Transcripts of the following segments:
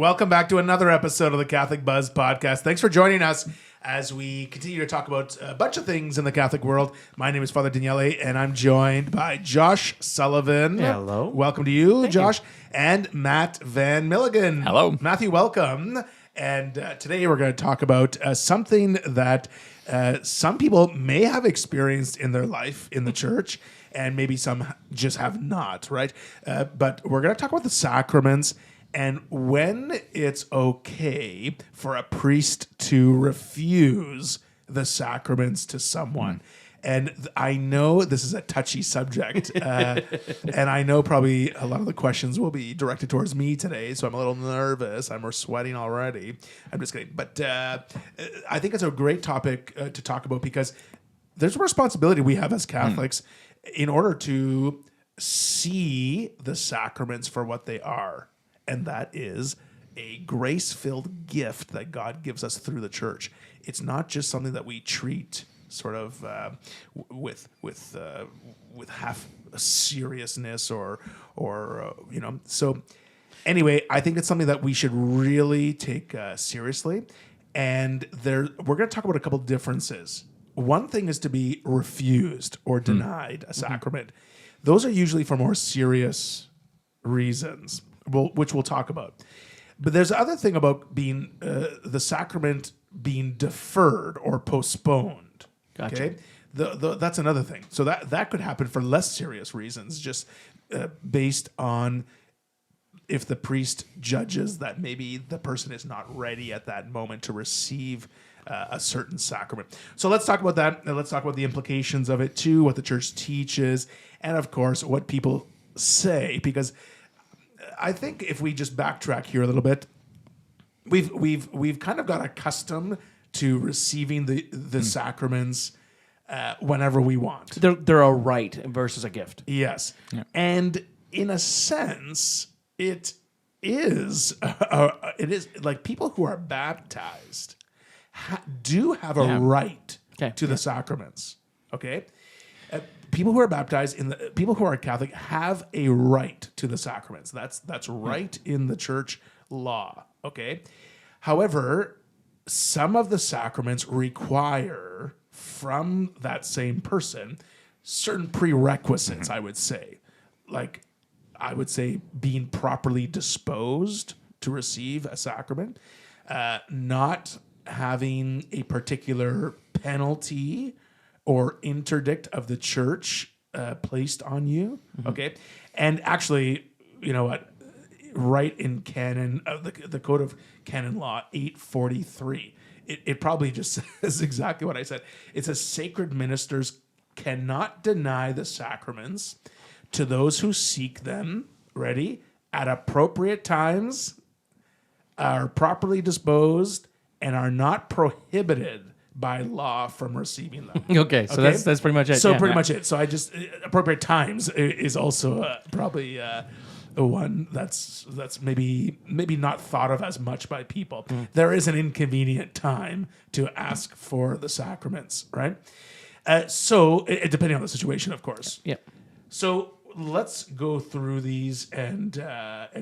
Welcome back to another episode of the Catholic Buzz podcast. Thanks for joining us as we continue to talk about a bunch of things in the Catholic world. My name is Father Daniele, and I'm joined by Josh Sullivan. Hello. Welcome to you, Josh. And Matt Van Milligan. Hello. Matthew, welcome. And today we're going to talk about something that some people may have experienced in their life in the church, and maybe some just have not, right? But we're going to talk about the sacraments and when it's okay for a priest to refuse the sacraments to someone. And I know this is a touchy subject, and I know probably a lot of the questions will be directed towards me today, so I'm a little nervous. I'm sweating already. I'm just kidding. But I think it's a great topic to talk about because there's a responsibility we have as Catholics in order to see the sacraments for what they are. And that is a grace-filled gift that God gives us through the church. It's not just something that we treat sort of with half a seriousness or you know. So anyway, I think it's something that we should really take seriously. And we're going to talk about a couple differences. One thing is to be refused or denied a sacrament. Those are usually for more serious reasons, which we'll talk about. But there's the other thing about being the sacrament being deferred or postponed. Gotcha. Okay, that's another thing. So that could happen for less serious reasons, just based on if the priest judges that maybe the person is not ready at that moment to receive a certain sacrament. So let's talk about that. And let's talk about the implications of it too, what the church teaches, and of course what people say. Because I think if we just backtrack here a little bit, we've kind of got accustomed to receiving the sacraments whenever we want. They're a right versus a gift. Yes, Yeah. And in a sense, it is like people who are baptized do have a right to the sacraments. Okay. People who are baptized people who are Catholic have a right to the sacraments. That's right in the church law. Okay. However, some of the sacraments require from that same person certain prerequisites, I would say. Like, I would say being properly disposed to receive a sacrament, not having a particular penalty or interdict of the church placed on you, okay? And actually, you know what? Right in canon, the Code of Canon Law 843, it probably just says exactly what I said. It says sacred ministers cannot deny the sacraments to those who seek them, ready, at appropriate times, are properly disposed, and are not prohibited by law from receiving them. Okay, so that's pretty much it. So yeah. pretty much it. So I just appropriate times is also probably one that's maybe not thought of as much by people. There is an inconvenient time to ask for the sacraments, right? So depending on the situation, of course. Yeah. So let's go through these and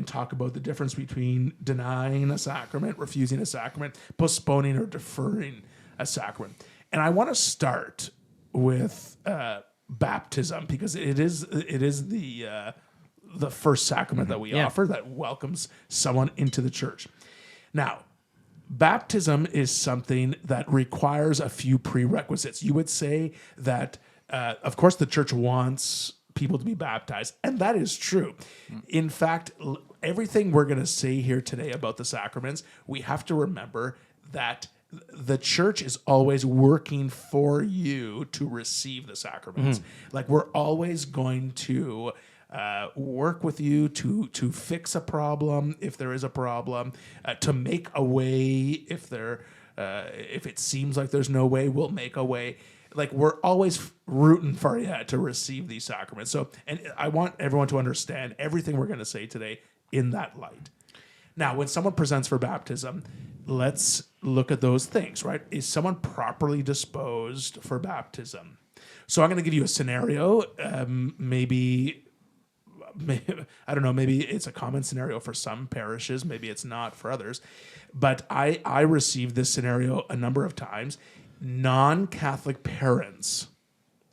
talk about the difference between denying a sacrament, refusing a sacrament, postponing or deferring a sacrament. And I want to start with baptism because it is the first sacrament that we offer that welcomes someone into the church. Now, baptism is something that requires a few prerequisites. You would say that, of course, the church wants people to be baptized, and that is true. In fact, everything we're going to say here today about the sacraments, we have to remember that the church is always working for you to receive the sacraments. Like, we're always going to work with you to fix a problem if there is a problem, to make a way if it seems like there's no way, we'll make a way. Like, we're always rooting for you to receive these sacraments. So, and I want everyone to understand everything we're going to say today in that light. Now, when someone presents for baptism, let's look at those things, right? Is someone properly disposed for baptism? So I'm going to give you a scenario. Maybe I don't know, maybe it's a common scenario for some parishes, maybe it's not for others. But I received this scenario a number of times. Non-Catholic parents,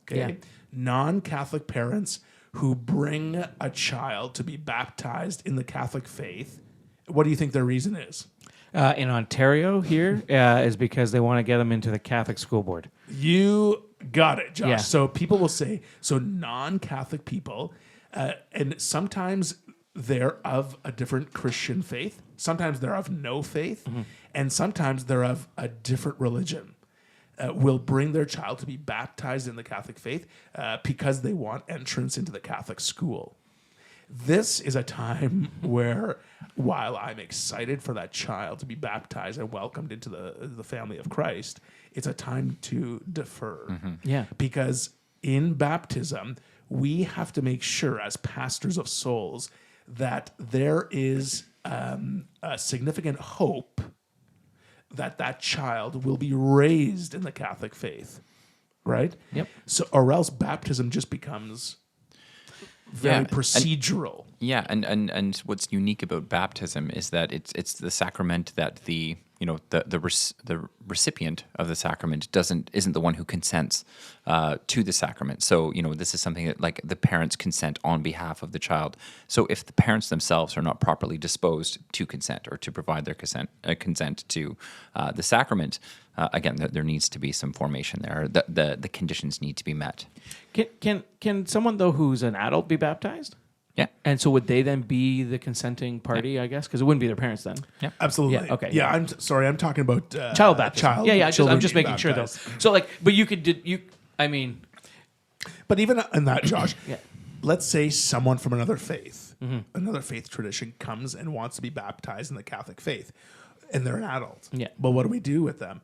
okay? Non-Catholic parents who bring a child to be baptized in the Catholic faith. What do you think their reason is? In Ontario here is because they want to get them into the Catholic school board. You got it, Josh. Yeah. So people will say, so non-Catholic people, and sometimes they're of a different Christian faith. Sometimes they're of no faith. And sometimes they're of a different religion. Will bring their child to be baptized in the Catholic faith because they want entrance into the Catholic school. This is a time where, while I'm excited for that child to be baptized and welcomed into the family of Christ, it's a time to defer. Yeah. Because in baptism, we have to make sure as pastors of souls that there is a significant hope that child will be raised in the Catholic faith, right? Yep. So, or else baptism just becomes very procedural. And what's unique about baptism is that it's the sacrament that the recipient of the sacrament isn't the one who consents to the sacrament. So this is something that like the parents consent on behalf of the child. So if the parents themselves are not properly disposed to consent or to provide their consent to the sacrament, again, there needs to be some formation there. The conditions need to be met. Can someone though who's an adult be baptized? Yeah. And so would they then be the consenting party? I guess because it wouldn't be their parents then. Yeah. Absolutely. Yeah, okay, Yeah, I'm sorry. I'm talking about Child baptism. I'm children just being making sure though. baptized. So like, but you could I mean, But even in that, Josh, Yeah. let's say someone from another faith, another faith tradition comes and wants to be baptized in the Catholic faith, and they're an adult. Yeah. But what do we do with them?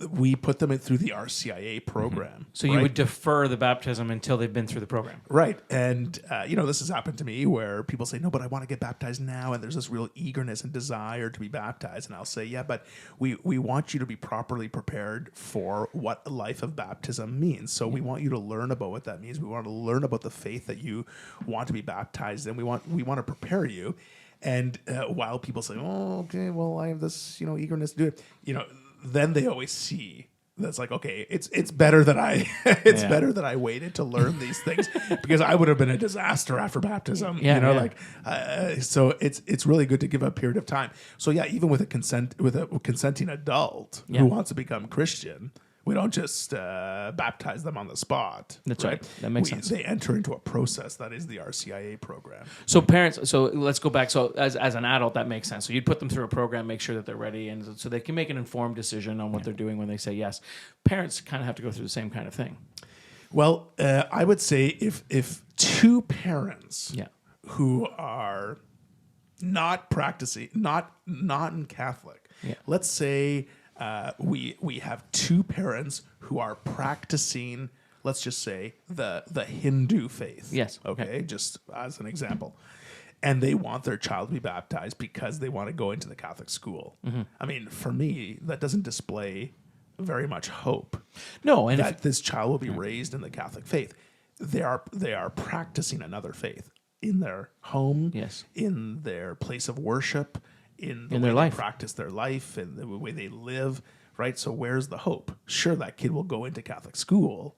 We put them through the RCIA program. so you would defer the baptism until they've been through the program. Right. And, this has happened to me where people say, no, but I want to get baptized now. And there's this real eagerness and desire to be baptized. And I'll say, yeah, but we want you to be properly prepared for what a life of baptism means. So we want you to learn about what that means. We want to learn about the faith that you want to be baptized in. We want to prepare you. And while people say, oh, okay, well, I have this, eagerness to do it, then they always see that's like, okay, it's better that better that I waited to learn these things because I would have been a disaster after baptism. So it's really good to give a period of time. So yeah, even with a consenting adult who wants to become Christian, we don't just baptize them on the spot. That's right. That makes sense. They enter into a process that is the RCIA program. So parents, so let's go back. So as an adult, that makes sense. So you'd put them through a program, make sure that they're ready, and so they can make an informed decision on what they're doing when they say yes. Parents kind of have to go through the same kind of thing. Well, I would say if two parents who are not practicing, not non-Catholic, let's say we have two parents who are practicing, let's just say, the Hindu faith. Yes. Okay, just as an example. And they want their child to be baptized because they want to go into the Catholic school. I mean, for me, that doesn't display very much hope. No, and that this child will be raised in the Catholic faith. They are practicing another faith in their home, in their place of worship, in the way their they life. practice their life, and the way they live, right? So where's the hope? Sure, that kid will go into Catholic school,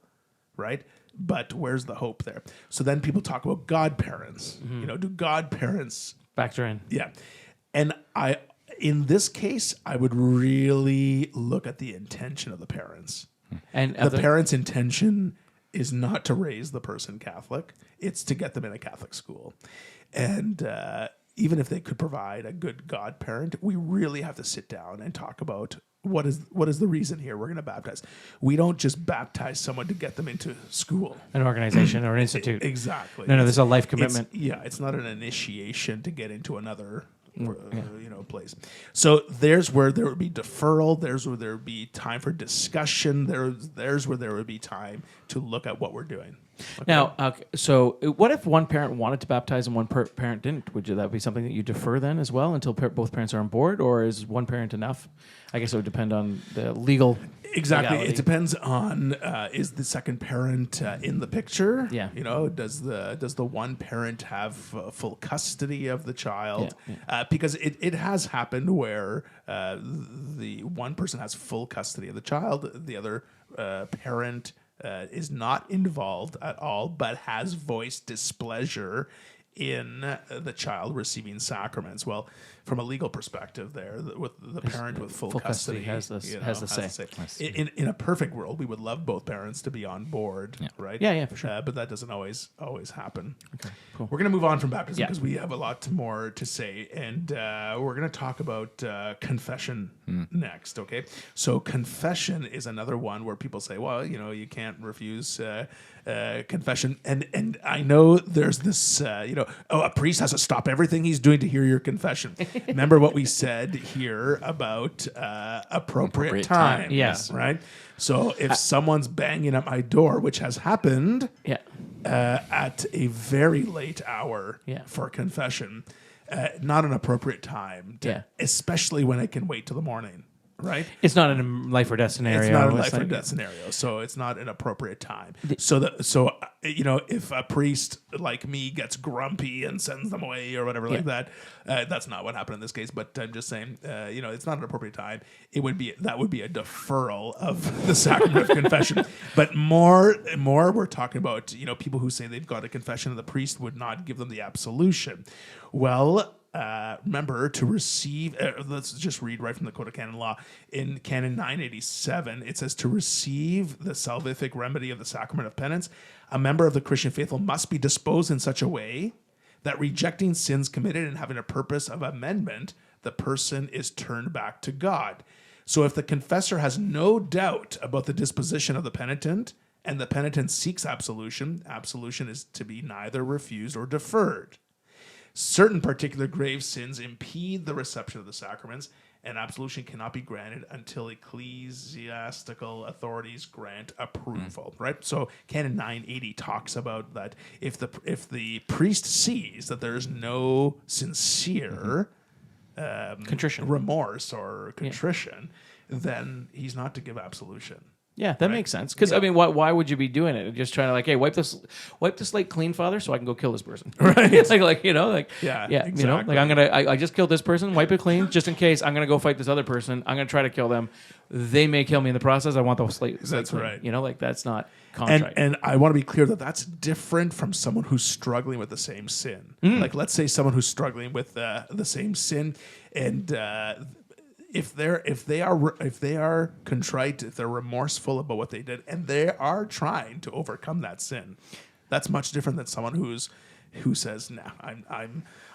right? But where's the hope there? So then people talk about godparents. Do godparents factor in? Yeah. And in this case, I would really look at the intention of the parents. And the parents' intention is not to raise the person Catholic. It's to get them in a Catholic school. And even if they could provide a good godparent, we really have to sit down and talk about what is the reason here we're going to baptize. We don't just baptize someone to get them into school. An organization or an institute. Exactly. No, there's a life commitment. It's not an initiation to get into another place. So there's where there would be deferral. There's where there would be time for discussion. There's where there would be time to look at what we're doing. Now, so what if one parent wanted to baptize and one parent didn't? Would that be something that you defer then as well until both parents are on board, or is one parent enough? I guess it would depend on the legal. Exactly. legality. It depends on is the second parent in the picture? Yeah. Does the one parent have full custody of the child? Yeah, Because it has happened where the one person has full custody of the child, the other parent is not involved at all, but has voiced displeasure in the child receiving sacraments. Well, from a legal perspective, there with the parent with full custody has the say. In a perfect world, we would love both parents to be on board, right? Yeah, for sure. But that doesn't always happen. Okay, cool. We're going to move on from baptism because we have a lot more to say, and we're going to talk about confession next. Okay, so confession is another one where people say, well, you can't refuse confession, and I know there's this, a priest has to stop everything he's doing to hear your confession. Remember what we said here about appropriate time. Yes. Right? So if someone's banging at my door, which has happened at a very late hour for confession, not an appropriate time, especially when it can wait till the morning. Right? It's not in a life or death scenario. It's not a life or death scenario, so it's not an appropriate time. If a priest like me gets grumpy and sends them away or whatever like that, that's not what happened in this case. But I'm just saying, it's not an appropriate time. That would be a deferral of the sacrament of confession. But more, we're talking about people who say they've got a confession and the priest would not give them the absolution. Well. Remember to receive, let's just read right from the Code of Canon Law. In Canon 987, it says to receive the salvific remedy of the sacrament of penance, a member of the Christian faithful must be disposed in such a way that rejecting sins committed and having a purpose of amendment, the person is turned back to God. So if the confessor has no doubt about the disposition of the penitent and the penitent seeks absolution, absolution is to be neither refused or deferred. Certain particular grave sins impede the reception of the sacraments, and absolution cannot be granted until ecclesiastical authorities grant approval. Right? So Canon 980 talks about that if the priest sees that there is no sincere contrition, remorse or contrition, then he's not to give absolution. Yeah, that makes sense. Because I mean, why would you be doing it? Just trying to hey, wipe this slate clean, Father, so I can go kill this person. Right? Exactly. I just killed this person, wipe it clean, just in case I'm gonna go fight this other person. I'm gonna try to kill them. They may kill me in the process. I want the slate. That's clean. right. That's not contrite. And I want to be clear that that's different from someone who's struggling with the same sin. Like, let's say someone who's struggling with the same sin, and if they are contrite, if they're remorseful about what they did, and they are trying to overcome that sin, that's much different than someone who says, "No,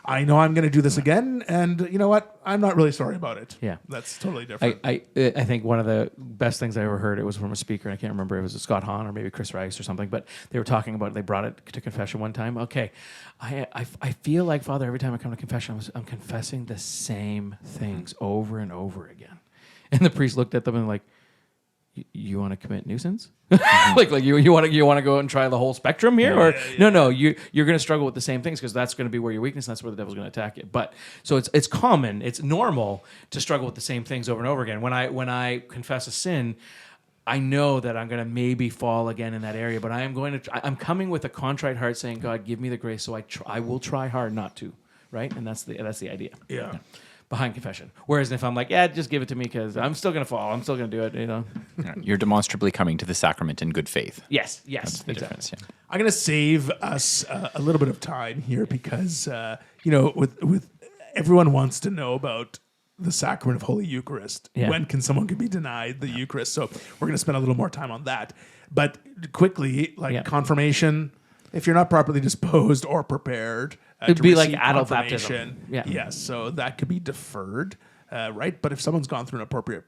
I know I'm going to do this again, and you know what? I'm not really sorry about it." Yeah, that's totally different. I think one of the best things I ever heard, it was from a speaker. I can't remember if it was Scott Hahn or maybe Chris Rice or something, but they were talking about. They brought it to confession one time. Okay, I feel like, Father, every time I come to confession, I'm confessing the same things over and over again. And the priest looked at them and like, you want to commit nuisance? like you want to go out and try the whole spectrum here, no, you're going to struggle with the same things because that's going to be where your weakness, and that's where the devil's going to attack you. But so it's common, it's normal to struggle with the same things over and over again. When I confess a sin, I know that I'm going to maybe fall again in that area, but I'm coming with a contrite heart, saying, God, give me the grace, so I will try hard not to, right? And that's the idea. Yeah. Behind confession. Whereas if I'm like, just give it to me because I'm still going to fall. I'm still going to do it, You're demonstrably coming to the sacrament in good faith. Yes, That's the difference, yeah. I'm going to save us a little bit of time here because, with everyone wants to know about the sacrament of Holy Eucharist. Yeah. When can someone be denied the Eucharist? So we're going to spend a little more time on that. But quickly, confirmation, if you're not properly disposed or prepared, it'd be like adult baptism. Yeah. Yes, so that could be deferred, right? But if someone's gone through an appropriate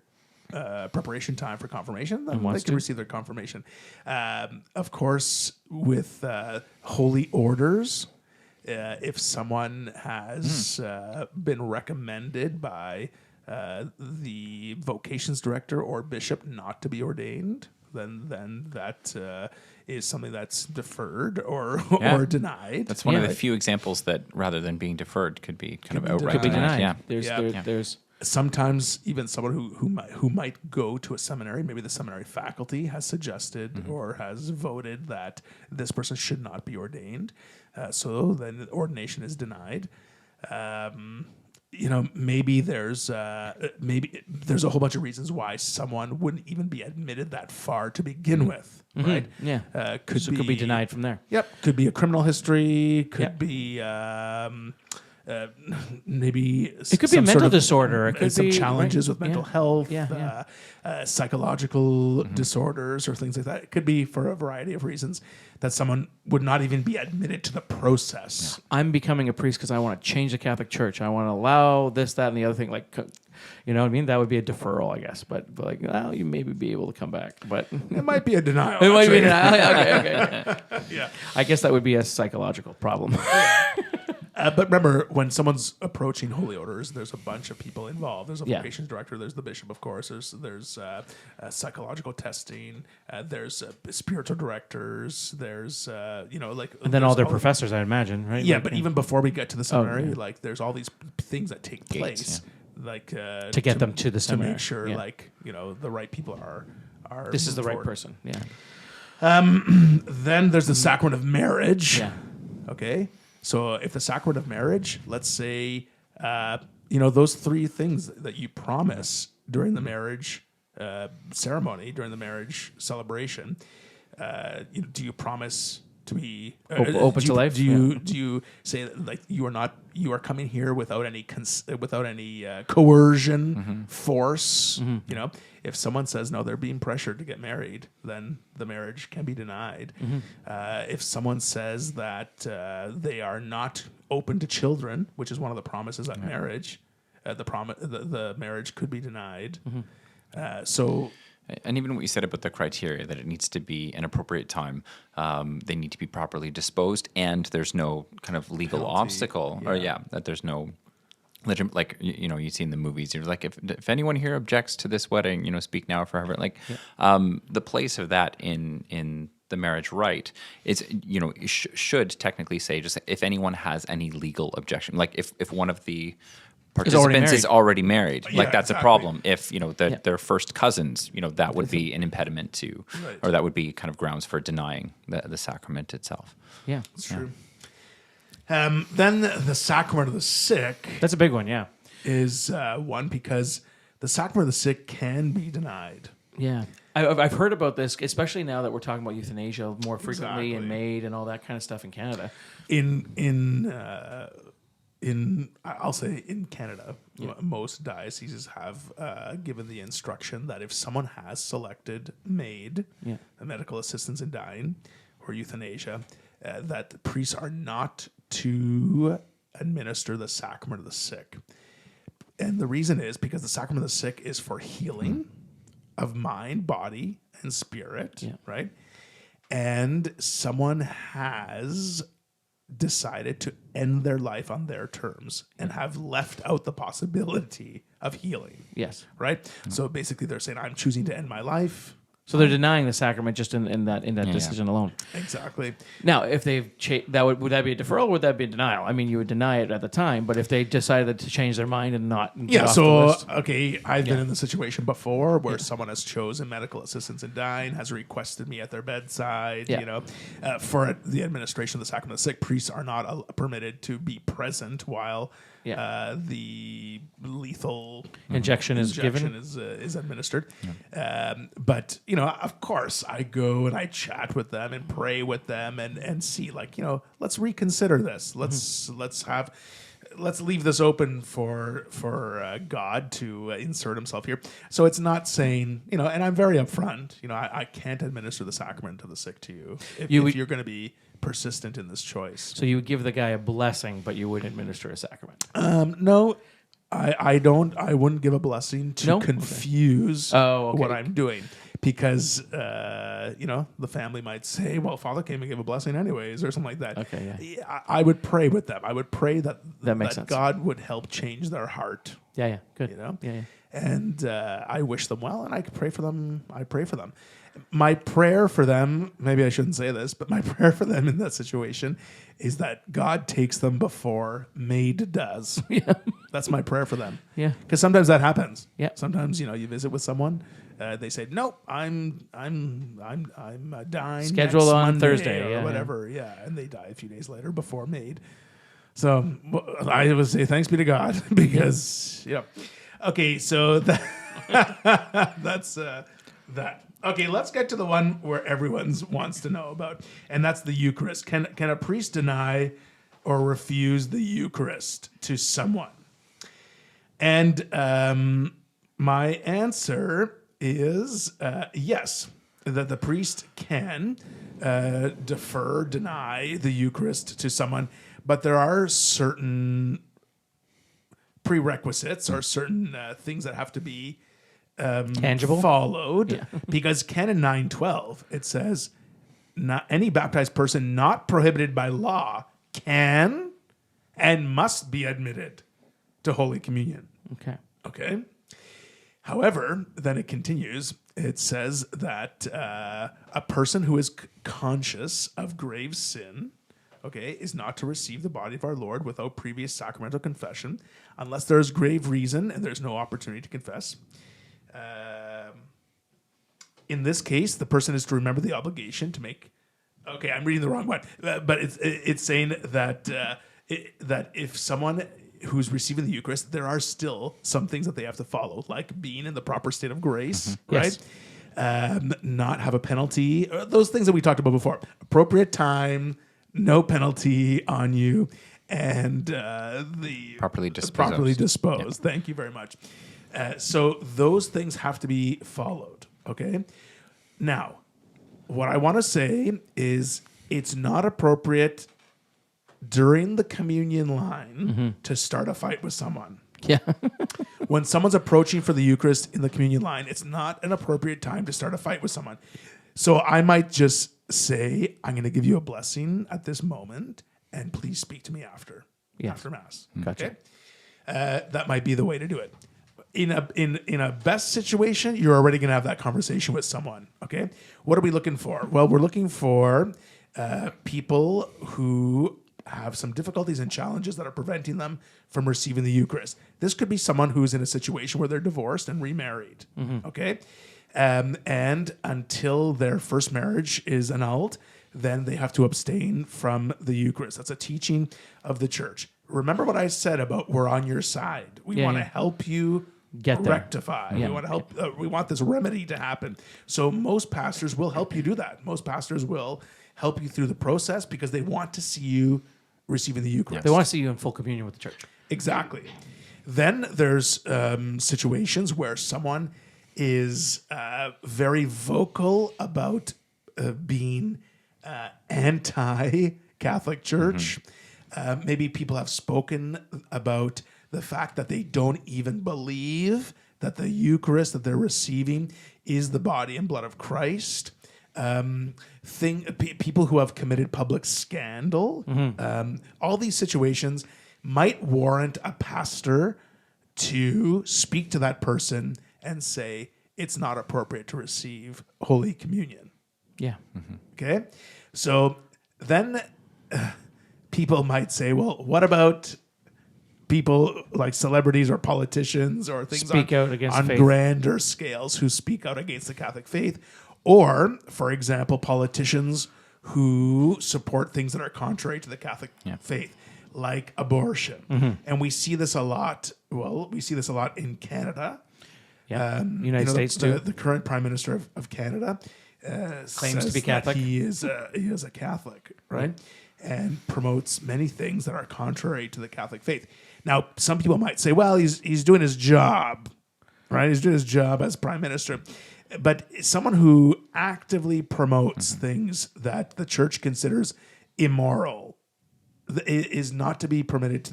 preparation time for confirmation, then they can receive their confirmation. Of course, with holy orders, if someone has been recommended by the vocations director or bishop not to be ordained, then that is something that's deferred or Yeah. or denied. That's one of Yeah. the few examples that rather than being deferred could be kind of be outright Could be denied. denied. Yeah. There's Sometimes even someone who might go to a seminary, maybe the seminary faculty has suggested or has voted that this person should not be ordained, so then ordination is denied. Maybe there's a whole bunch of reasons why someone wouldn't even be admitted that far to begin with, right? yeah. Could Could be denied from there. Yep, could be a criminal history. Could Yep. be maybe It could be a mental disorder. It could some be challenges right. with mental Yeah. health, Yeah, psychological disorders or things like that. It could be for a variety of reasons that someone would not even be admitted to the process. I'm becoming a priest because I want to change the Catholic Church. I want to allow this, that, and the other thing. Like, you know what I mean? That would be a deferral, I guess. But like, well, you maybe be able to come back. But It might be a denial. it might be actually. okay. Yeah. I guess that would be a psychological problem. But remember, when someone's approaching holy orders, there's a bunch of people involved. There's a Yeah. vocations director. There's the bishop, of course. There's psychological testing. There's spiritual directors. There's And then all their professors, I imagine, right? Yeah, Like, but even before we get to the seminary, yeah. like there's all these things that take place, like To get them to the seminary, make sure, yeah. the right people are. this is the right forward. person. Yeah. Then there's the sacrament of marriage. Yeah. Okay. So if the sacrament of marriage, let's say, those three things that you promise during the marriage ceremony, during the marriage celebration, do you promise to be Open to life? Do you say that, you are coming here without any coercion, force? If someone says no, they're being pressured to get married, then the marriage can be denied. If someone says that they are not open to children, which is one of the promises at marriage, the marriage could be denied. And even what you said about the criteria, that it needs to be an appropriate time, they need to be properly disposed, and there's no kind of legal Penalty, obstacle, or that there's no, like you see in the movies, you're like, if anyone here objects to this wedding, speak now or forever. Like, the place of that in the marriage rite is, should technically say just if anyone has any legal objection, like if one of the participants is already married. Yeah, Like that's exactly. a problem. If their first cousins, that would be an impediment to, Right. or that would be kind of grounds for denying the sacrament itself. Yeah. It's true. Then the sacrament of the sick That's a big one. Yeah. is one because the sacrament of the sick can be denied. Yeah. I've heard about this, especially now that we're talking about euthanasia more frequently and Exactly. MAID and all that kind of stuff in Canada. I'll say in Canada, most dioceses have given the instruction that if someone has selected MAID, a medical assistance in dying, or euthanasia, that priests are not to administer the sacrament of the sick. And the reason is because the sacrament of the sick is for healing of mind, body, and spirit, right? And someone has decided to end their life on their terms and have left out the possibility of healing. Yes. Right? So basically they're saying, I'm choosing to end my life. So they're denying the sacrament just in that decision alone. Exactly. Now, if they've would that be a deferral? Or would that be a denial? I mean, you would deny it at the time, but if they decided to change their mind and not get off the list. Okay, I've been in the situation before where someone has chosen medical assistance in dying, has requested me at their bedside. For the administration of the sacrament of the sick, priests are not permitted to be present while the lethal Injection is given. is administered. But of course, I go and I chat with them and pray with them and see, let's reconsider this. Let's leave this open for God to insert Himself here. So it's not saying, and I'm very upfront. I can't administer the sacrament of the sick to you if you're going to be persistent in this choice. So you would give the guy a blessing, but you wouldn't administer a sacrament. No, I don't. I wouldn't give a blessing to No? confuse Oh, okay. what I'm doing, because the family might say, well, Father came and gave a blessing anyways, or something like that. Okay, yeah. I would pray with them. I would pray that makes sense. God would help change their heart. Yeah, good. Yeah, yeah. And I wish them well, and I pray for them. I pray for them. My prayer for them, maybe I shouldn't say this, but my prayer for them in that situation is that God takes them before Maid does. Yeah. That's my prayer for them. Yeah. Because sometimes that happens. Yeah. Sometimes you visit with someone, they say, "Nope, I'm dying Scheduled next on Monday," Thursday, or yeah, whatever. Yeah, and they die a few days later before Maid. So I would say thanks be to God because Okay, so that's that. Okay, let's get to the one where everyone wants to know about, and that's the Eucharist. Can a priest deny or refuse the Eucharist to someone? And my answer is yes, that the priest can deny the Eucharist to someone, but there are certain prerequisites or certain things that have to be tangible, followed, because Canon 912, it says, not any baptized person not prohibited by law can and must be admitted to Holy Communion. Okay. However, then it continues. It says that a person who is conscious of grave sin, is not to receive the body of our Lord without previous sacramental confession, unless there is grave reason and there's no opportunity to confess. In this case, the person is to remember the obligation to make. Okay, I'm reading the wrong one, but it's saying that that if someone who's receiving the Eucharist, there are still some things that they have to follow, like being in the proper state of grace, right? Yes. Not have a penalty, those things that we talked about before. Appropriate time, no penalty on you, and the Properly disposed. Properly disposed. Thank you very much. So those things have to be followed. Okay. Now, what I want to say is it's not appropriate during the communion line to start a fight with someone. Yeah. When someone's approaching for the Eucharist in the communion line, it's not an appropriate time to start a fight with someone. So I might just say, I'm going to give you a blessing at this moment, and please speak to me after Mass. Gotcha. Okay? That might be the way to do it. In a best situation, you're already going to have that conversation with someone. Okay, what are we looking for? Well, we're looking for people who have some difficulties and challenges that are preventing them from receiving the Eucharist. This could be someone who's in a situation where they're divorced and remarried. Okay, and until their first marriage is annulled, then they have to abstain from the Eucharist. That's a teaching of the Church. Remember what I said about we're on your side. We want to help you get there. rectify. We want to help. We want this remedy to happen. So most pastors will help you do that. Most pastors will help you through the process because they want to see you receiving the Eucharist. They want to see you in full communion with the Church. Exactly. Then there's situations where someone is very vocal about being anti-Catholic Church. Maybe people have spoken about the fact that they don't even believe that the Eucharist that they're receiving is the body and blood of Christ. People who have committed public scandal. All these situations might warrant a pastor to speak to that person and say, it's not appropriate to receive Holy Communion. Yeah. Okay? So then people might say, well, what about people like celebrities or politicians or things Speak out against on faith. grander scales who speak out against the Catholic faith? Or, for example, politicians who support things that are contrary to the Catholic faith, like abortion. And we see this a lot. Well, we see this a lot in Canada. Yeah. United States too. The current Prime Minister of Canada Claims to be that Catholic. he is a Catholic, right? And promotes many things that are contrary to the Catholic faith. Now, some people might say, well, he's doing his job, right? He's doing his job as Prime Minister. But someone who actively promotes things that the Church considers immoral, is not to be permitted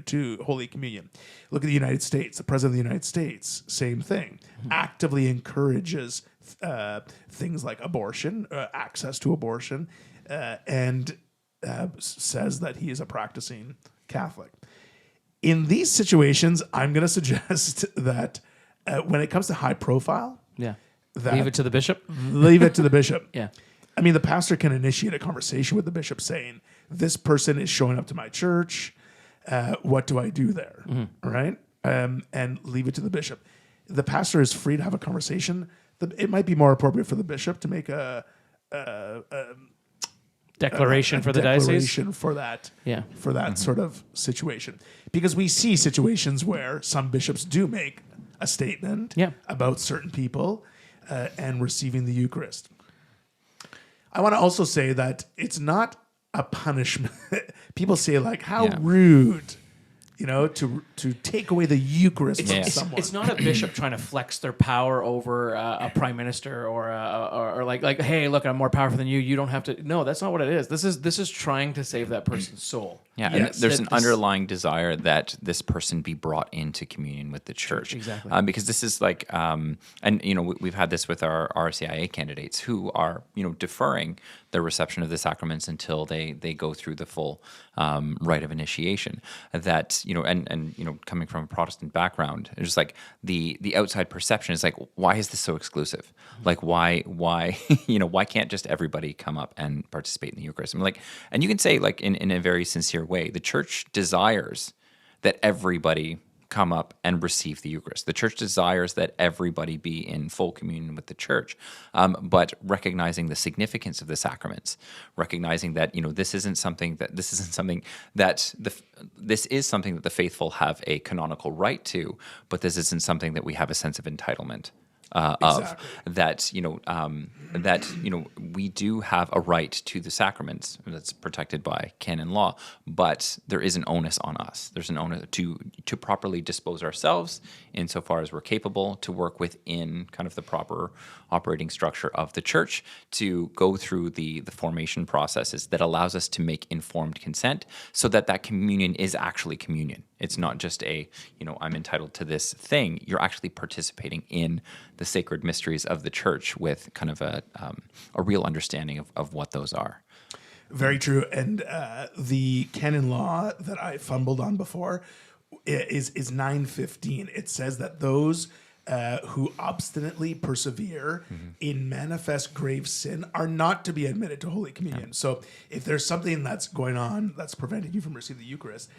to Holy Communion. Look at the United States. The President of the United States, same thing, actively encourages things like abortion, access to abortion, and says that he is a practicing Catholic. In these situations, I'm going to suggest that when it comes to high profile, Leave it to the bishop. leave it to the bishop. Yeah. I mean, the pastor can initiate a conversation with the bishop saying, this person is showing up to my church. What do I do there? Right? And leave it to the bishop. The pastor is free to have a conversation. It might be more appropriate for the bishop to make a Declaration for the diocese. declaration for that, for that sort of situation. Because we see situations where some bishops do make a statement about certain people and receiving the Eucharist. I want to also say that it's not a punishment. People say, like, how rude, to take away the Eucharist from someone. It's not a bishop trying to flex their power over a prime minister or like, hey, look, I'm more powerful than you. You don't have to. No, that's not what it is. This is trying to save that person's soul. Yeah, and there's an underlying desire that this person be brought into communion with the church. Exactly. Because this is like, we've had this with our RCIA candidates who are, deferring their reception of the sacraments until they go through the full rite of initiation. That, coming from a Protestant background, it's just like the outside perception is like, why is this so exclusive? Like, why, why can't just everybody come up and participate in the Eucharist? I'm like, and you can say, like, in a very sincere way, the church desires that everybody come up and receive the Eucharist. The church desires that everybody be in full communion with the church, but recognizing the significance of the sacraments, recognizing that this is something that the faithful have a canonical right to, but this isn't something that we have a sense of entitlement of. That we do have a right to the sacraments that's protected by canon law, but there is an onus on us. There's an onus to properly dispose ourselves insofar as we're capable, to work within kind of the proper operating structure of the church, to go through the formation processes that allows us to make informed consent, so that communion is actually communion. It's not just I'm entitled to this thing. You're actually participating in the sacred mysteries of the church with kind of a real understanding of what those are. Very true. And the canon law that I fumbled on before is 915. It says that those who obstinately persevere in manifest grave sin are not to be admitted to Holy Communion. So if there's something that's going on that's preventing you from receiving the Eucharist,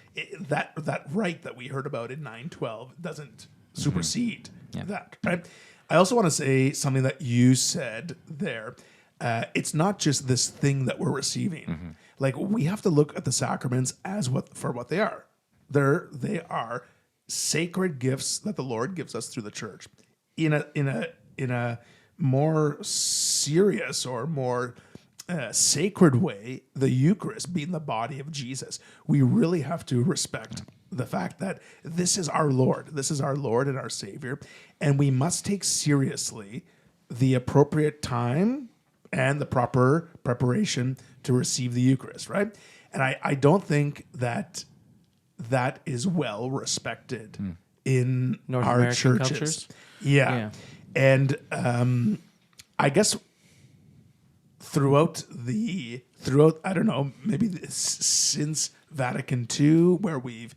that right that we heard about in 912 doesn't supersede that. Right? I also want to say something that you said there. It's not just this thing that we're receiving. Like, we have to look at the sacraments as what they are. They are sacred gifts that the Lord gives us through the church. In a more serious or more sacred way, the Eucharist being the body of Jesus, we really have to respect the fact that this is our Lord. This is our Lord and our Savior, and we must take seriously the appropriate time and the proper preparation to receive the Eucharist, right? And I don't think that is well respected in North our American churches. cultures? Yeah. And I guess throughout I don't know, maybe since Vatican II, where we've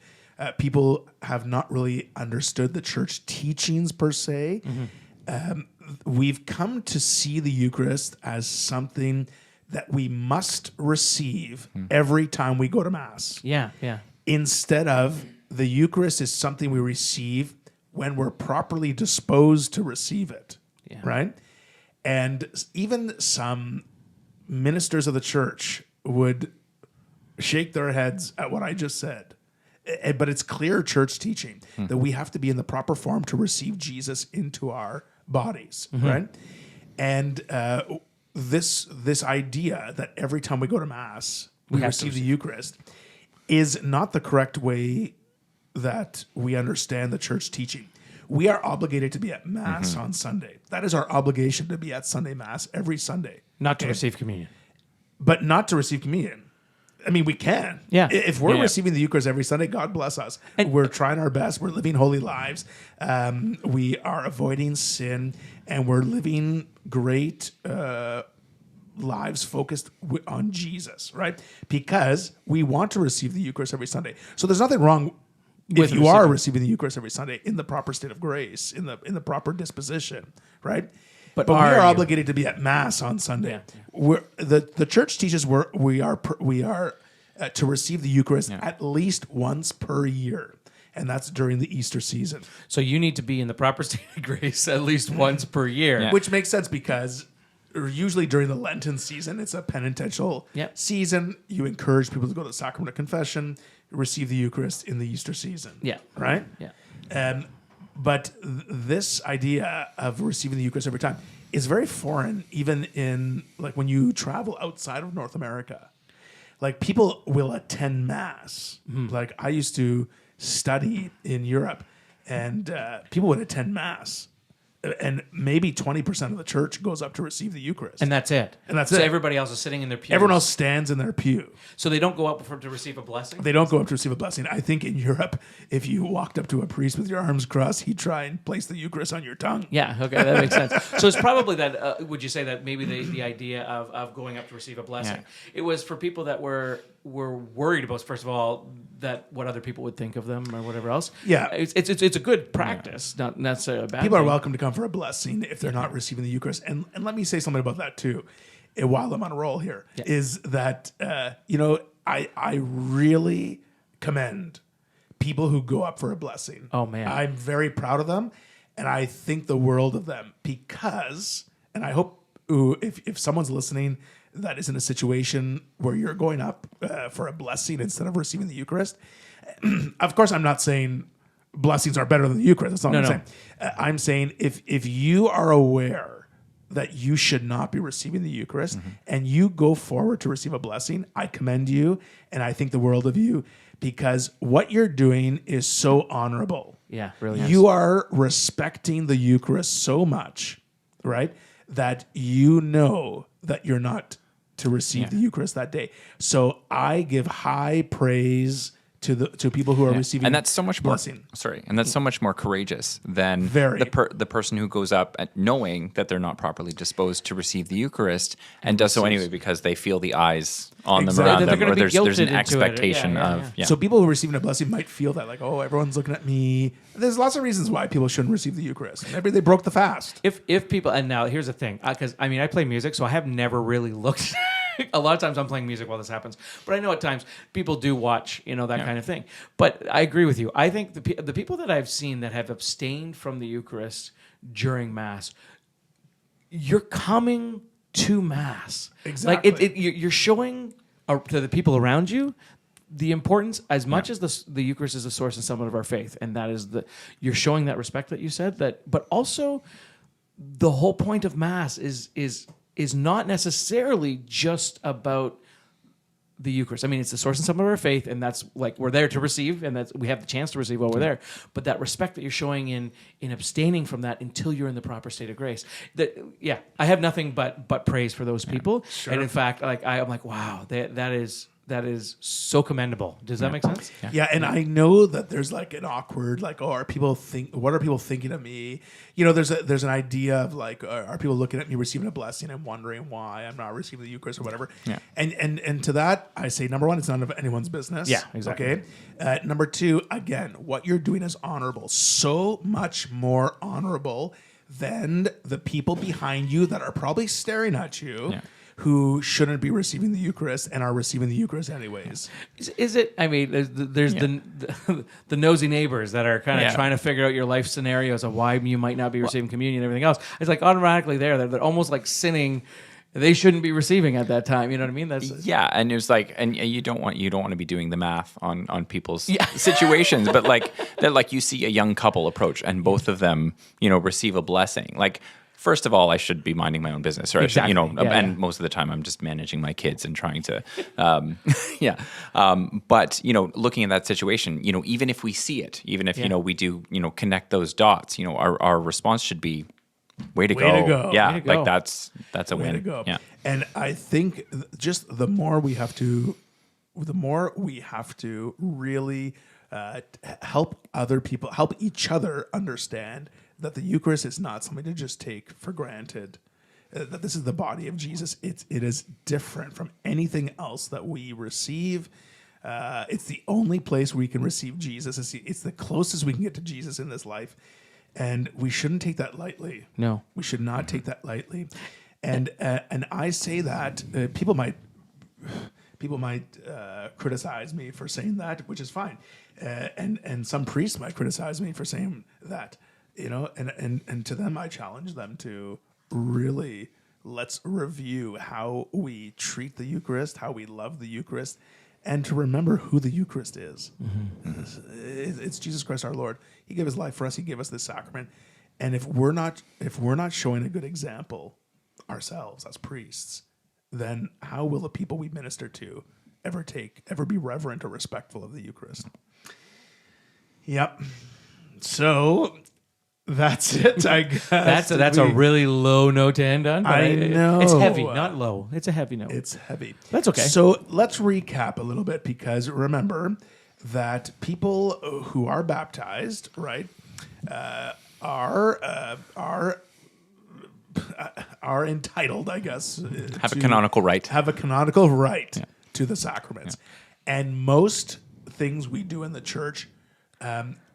people have not really understood the church teachings per se. We've come to see the Eucharist as something that we must receive every time we go to Mass. Yeah. Instead of the Eucharist is something we receive when we're properly disposed to receive it, right? And even some ministers of the church would shake their heads at what I just said. But it's clear church teaching that we have to be in the proper form to receive Jesus into our bodies, right? And this idea that every time we go to Mass, we receive the Eucharist is not the correct way that we understand the church teaching. We are obligated to be at Mass on Sunday. That is our obligation, to be at Sunday Mass every Sunday. Not to receive communion. But not to receive communion. I mean, we can. Yeah. If we're Yeah. receiving the Eucharist every Sunday, God bless us. And we're trying our best. We're living holy lives. We are avoiding sin, and we're living great lives focused on Jesus, right? Because we want to receive the Eucharist every Sunday. So there's nothing wrong if you are receiving the Eucharist every Sunday in the proper state of grace, in the proper disposition, right? But we are obligated to be at Mass on Sunday. Yeah. The church teaches we are to receive the Eucharist at least once per year, and that's during the Easter season. So you need to be in the proper state of grace at least once per year. Yeah. Which makes sense because usually during the Lenten season, it's a penitential season. You encourage people to go to the Sacrament of Confession, receive the Eucharist in the Easter season. Yeah. Right? Yeah. But this idea of receiving the Eucharist every time is very foreign, even in like when you travel outside of North America. Like people will attend Mass. Like I used to study in Europe, and people would attend Mass, and maybe 20% of the church goes up to receive the Eucharist, And that's it. that's so it. everybody else is sitting in their pews. Everyone else stands in their pew. So they don't go up to receive a blessing? They don't go up to receive a blessing. I think in Europe, if you walked up to a priest with your arms crossed, he'd try and place the Eucharist on your tongue. Yeah, okay, that makes sense. So it's probably that, would you say that maybe the idea of going up to receive a blessing, it was for people that were worried about, first of all, that what other people would think of them or whatever else. Yeah. It's a good practice, not necessarily a bad People thing. are welcome to come for a blessing if they're not receiving the Eucharist. And let me say something about that too, while I'm on a roll here, is that, I really commend people who go up for a blessing. Oh, man. I'm very proud of them, and I think the world of them because, and I hope if someone's listening that is in a situation where you're going up for a blessing instead of receiving the Eucharist, of course, I'm not saying blessings are better than the Eucharist. That's not what I'm saying. I'm saying if you are aware that you should not be receiving the Eucharist and you go forward to receive a blessing, I commend you and I think the world of you because what you're doing is so honorable. Yeah, really. You are respecting the Eucharist so much, right, that you know that you're not to receive the Eucharist that day. So I give high praise to people who are receiving, and that's so much blessing. more. Sorry, and that's so much more courageous than Very. the person who goes up at knowing that they're not properly disposed to receive the Eucharist and does so anyway because they feel the eyes on them Exactly. around They're them, gonna or be there's guilted an into it. expectation Yeah. of So people who are receiving a blessing might feel that like, oh, everyone's looking at me. There's lots of reasons why people shouldn't receive the Eucharist. Maybe they broke the fast. If people, and now here's the thing, because I play music, so I have never really looked. A lot of times I'm playing music while this happens, but I know at times people do watch, that kind of thing. But I agree with you. I think the people that I've seen that have abstained from the Eucharist during Mass, you're coming to Mass. Exactly. Like you're showing to the people around you the importance, as much as the Eucharist is the source and summit of our faith, and that is you're showing that respect that you said, but also the whole point of Mass is not necessarily just about the Eucharist. I mean, it's the source and summit of our faith, and that's like we're there to receive, and that's we have the chance to receive while we're there. But that respect that you're showing in abstaining from that until you're in the proper state of grace. I have nothing but praise for those people. Sure. And in fact, I'm like, wow, that is so commendable. Does that make sense? Yeah, and I know that there's like an awkward, like, oh, what are people thinking of me? There's an idea of like, are people looking at me receiving a blessing and wondering why I'm not receiving the Eucharist or whatever? Yeah. And to that, I say, number one, it's none of anyone's business. Yeah, exactly. Okay. Number two, again, what you're doing is honorable, so much more honorable than the people behind you that are probably staring at you. Yeah. Who shouldn't be receiving the Eucharist and are receiving the Eucharist anyways. Is it? I mean, there's the nosy neighbors that are kind of trying to figure out your life scenarios of why you might not be receiving communion and everything else. It's like automatically they're almost like sinning. They shouldn't be receiving at that time. You know what I mean? And it's like, and you don't want to be doing the math on people's situations, but like you see a young couple approach and both of them, receive a blessing. Like, first of all, I should be minding my own business, or Exactly. I should, and most of the time I'm just managing my kids and trying to, but looking at that situation, even if we see it, even if we do, connect those dots, our response should be, way to go. Yeah, Way to go. like that's a Way win. to go. Yeah. And I think just the more we have to the more we have to really help other people, help each other understand that the Eucharist is not something to just take for granted. That this is the body of Jesus. It is different from anything else that we receive. It's the only place we can receive Jesus. It's the closest we can get to Jesus in this life. And we shouldn't take that lightly. No. We should not take that lightly. And I say that people might criticize me for saying that, which is fine. And some priests might criticize me for saying that, and to them, I challenge them to really let's review how we treat the Eucharist, how we love the Eucharist, and to remember who the Eucharist is. Mm-hmm. It's Jesus Christ our Lord. He gave his life for us. He gave us this sacrament. And if we're not showing a good example ourselves as priests, then how will the people we minister to ever be reverent or respectful of the Eucharist? Yep. So that's it, I guess. That's a really low note to end on. I know. It's heavy, not low. It's a heavy note. It's heavy. That's okay. So let's recap a little bit, because remember that people who are baptized, right, are entitled, I guess, Have a canonical right. Have a canonical right to the sacraments. Yeah. And most things we do in the church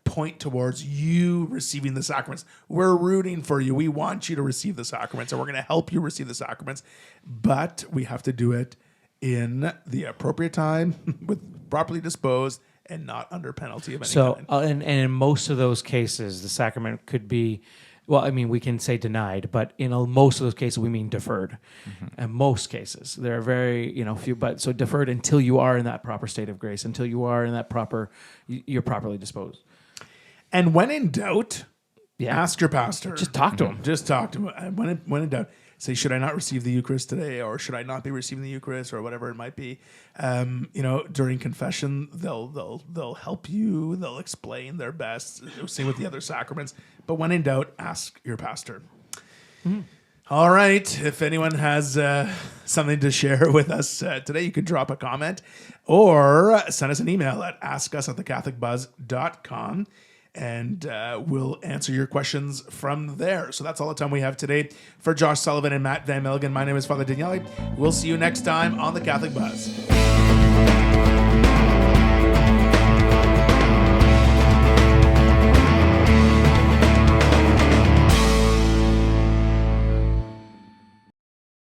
point towards you receiving the sacraments. We're rooting for you. We want you to receive the sacraments, and we're going to help you receive the sacraments. But we have to do it in the appropriate time, with properly disposed, and not under penalty of any kind. And in most of those cases, the sacrament could be, well, I mean, we can say denied, but in most of those cases, we mean deferred. Mm-hmm. In most cases, there are very, few, but so deferred until you are in that proper state of grace, until you are in that you're properly disposed. And when in doubt, ask your pastor. Just talk to him. Just talk to him. When in doubt, say, should I not receive the Eucharist today, or should I not be receiving the Eucharist, or whatever it might be? During confession, they'll help you. They'll explain their best. Same with the other sacraments. But when in doubt, ask your pastor. Mm-hmm. All right. If anyone has something to share with us today, you could drop a comment or send us an email at askus@thecatholicbuzz.com. And we'll answer your questions from there. So that's all the time we have today. For Josh Sullivan and Matt Van Milligan, my name is Father Daniele. We'll see you next time on The Catholic Buzz.